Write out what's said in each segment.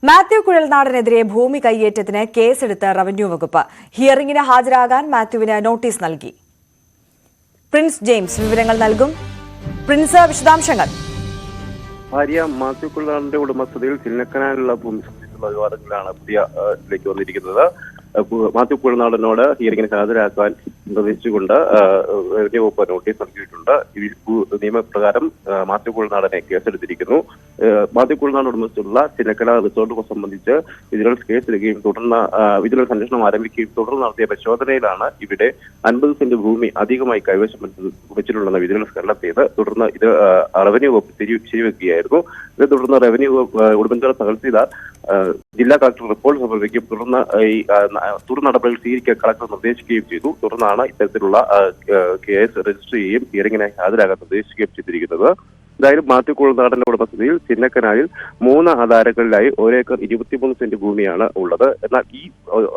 മാത്യു കുഴൽനാടനെതിരെ ഭൂമി കൈയേറ്റത്തിന് കേസെടുത്ത റവന്യൂ വകുപ്പ്. ഹിയറിംഗിന് ഹാജരാകാൻ മാത്യുവിന് നോട്ടീസ് നൽകി. പ്രിൻസ് ജെയിംസ് വിവരങ്ങൾ നൽകും. പ്രിൻസ്, വിശദാംശങ്ങൾ. മാത്യു കുഴൽനാടന്റെ ഉടമസ്ഥതയിൽ ചിന്നക്കനാലുള്ള ഭൂമി സംബന്ധിച്ചുള്ള വിവാദങ്ങളാണ് പുതിയതിലേക്ക് വന്നിരിക്കുന്നത്. മാത്യു കുഴൽനാടനോട് ഹിയറിംഗിന് ഹാജരാക്കാൻ നിർദ്ദേശിച്ചുകൊണ്ട് റവന്യൂ വകുപ്പ് നോട്ടീസ് നൽകിയിട്ടുണ്ട്. ഈ നിയമപ്രകാരം മാത്യു കുഴൽനാടനെ കേസെടുത്തിരിക്കുന്നു. മാത്യു കുഴൽനാട് ഉടമസ്ഥയുള്ള ചിന്നക്കന റിസോർട്ട് സംബന്ധിച്ച് വിജിലൻസ് കേസെടുക്കുകയും തുടർന്ന് വിജിലൻസ് അന്വേഷണം ആരംഭിക്കുകയും തുടർന്ന് നടത്തിയ പരിശോധനയിലാണ് ഇവിടെ 50 സെന്റ് ഭൂമി അധികമായി കൈവശം വെച്ചിട്ടുണ്ടെന്ന് വിജിലൻസ് കണ്ടെത്തിയത്. തുടർന്ന് ഇത് റവന്യൂ വകുപ്പ് ശരിവെക്കുകയായിരുന്നു. ഇതേ തുടർന്ന് റവന്യൂ ഉടുമ്പൻചോല തഹസിൽദാർ ജില്ലാ കളക്ടർ റിപ്പോർട്ട് സമർപ്പിക്കുകയും തുടർന്ന് ഈ തുടർ നടപടികൾ സ്വീകരിക്കാൻ കളക്ടർ നിർദ്ദേശിക്കുകയും ചെയ്തു. തുടർന്നാണ് ഇത്തരത്തിലുള്ള കേസ് രജിസ്റ്റർ ചെയ്യുകയും ഹിയറിംഗിനെ ഹാജരാകാൻ നിർദ്ദേശിക്കുകയും ചെയ്തിരിക്കുന്നത്. എന്തായാലും മാത്യു കുഴൽനാടന്റെ ഉടമസ്ഥതയിൽ ചിന്നക്കനാലിൽ 3 ആധാരങ്ങളിലായി 1 ഏക്കർ 23 സെന്റ് ഭൂമിയാണ് ഉള്ളത്. എന്നാൽ ഈ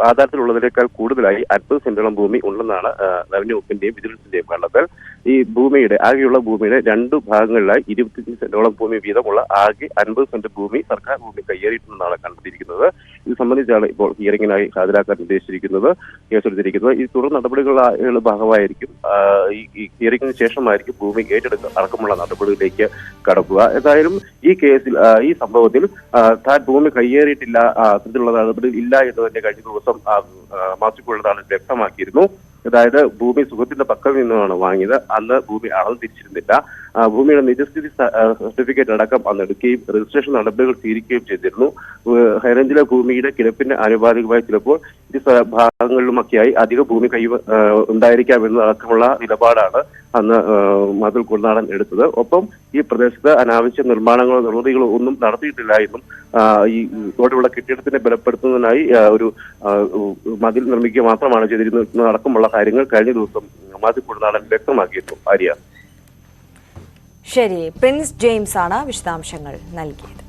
ആധാരത്തിലുള്ളതിനേക്കാൾ കൂടുതലായി 50 സെന്റോളം ഭൂമി ഉണ്ടെന്നാണ് റവന്യൂ വകുപ്പിന്റെയും വിജിലൻസിന്റെയും കണ്ടെത്തൽ. ഈ ഭൂമിയുടെ ആകെയുള്ള ഭൂമിയുടെ 2 ഭാഗങ്ങളിലായി 25 സെന്റോളം ഭൂമി വീതമുള്ള ആകെ 50 സെന്റ് ഭൂമി സർക്കാർ ഭൂമി കയ്യേറിയിട്ടുണ്ടെന്നാണ് കണ്ടെത്തിയിരിക്കുന്നത്. ഇത് സംബന്ധിച്ചാണ് ഇപ്പോൾ ഹിയറിംഗിനായി ഹാജരാക്കാൻ നിർദ്ദേശിച്ചിരിക്കുന്നത്, കേസെടുത്തിരിക്കുന്നത്. ഈ തുടർ നടപടികളുടെ ഭാഗമായിരിക്കും ഈ ഹിയറിംഗിന് ശേഷമായിരിക്കും ഭൂമി ഏറ്റെടുക്കുക അടക്കമുള്ള നടപടികളിലേക്ക് കടക്കുക. ഏതായാലും ഈ കേസിൽ ഈ സംഭവത്തിൽ താൻ ഭൂമി കയ്യേറിയിട്ടില്ല, അത്തരത്തിലുള്ള നടപടി ഇല്ല എന്ന് തന്നെ കഴിഞ്ഞ ദിവസം മാത്യു കുഴൽനാടൻ വ്യക്തമാക്കിയിരുന്നു. അതായത് ഭൂമി സുഹൃത്തിന്റെ പക്കൽ നിന്നാണ് വാങ്ങിയത്. അന്ന് ഭൂമി അളവ് തിരിച്ചിരുന്നില്ല. ഭൂമിയുടെ നിജസ്ഥിതി സർട്ടിഫിക്കറ്റ് അടക്കം അന്ന് എടുക്കുകയും രജിസ്ട്രേഷൻ നടപടികൾ സ്വീകരിക്കുകയും ചെയ്തിരുന്നു. ഹൈറേഞ്ചിലെ ഭൂമിയുടെ കിടപ്പിന് ആനുപാതികമായി ചിലപ്പോൾ ഇരു ഭാഗങ്ങളിലുമൊക്കെയായി അധിക ഭൂമി ഉണ്ടായിരിക്കാമെന്ന് അടക്കമുള്ള നിലപാടാണ് അന്ന് മാത്യു കുഴൽനാടൻ എടുത്തത്. ഒപ്പം ഈ പ്രദേശത്ത് അനാവശ്യ നിർമ്മാണങ്ങളോ നിർമ്മിതികളോ ഒന്നും നടത്തിയിട്ടില്ല എന്നും ഈ ഇതോടെയുള്ള കെട്ടിടത്തിനെ ബലപ്പെടുത്തുന്നതിനായി ഒരു മതിൽ നിർമ്മിക്കുക മാത്രമാണ് ചെയ്തിരുന്നത് അടക്കമുള്ള കാര്യങ്ങൾ കഴിഞ്ഞ ദിവസം മാത്യു കുഴൽനാടൻ വ്യക്തമാക്കിയിരുന്നു. ശരി, പ്രിൻസ് ജെയിംസ് ആണ് വിശദാംശങ്ങൾ നൽകിയത്.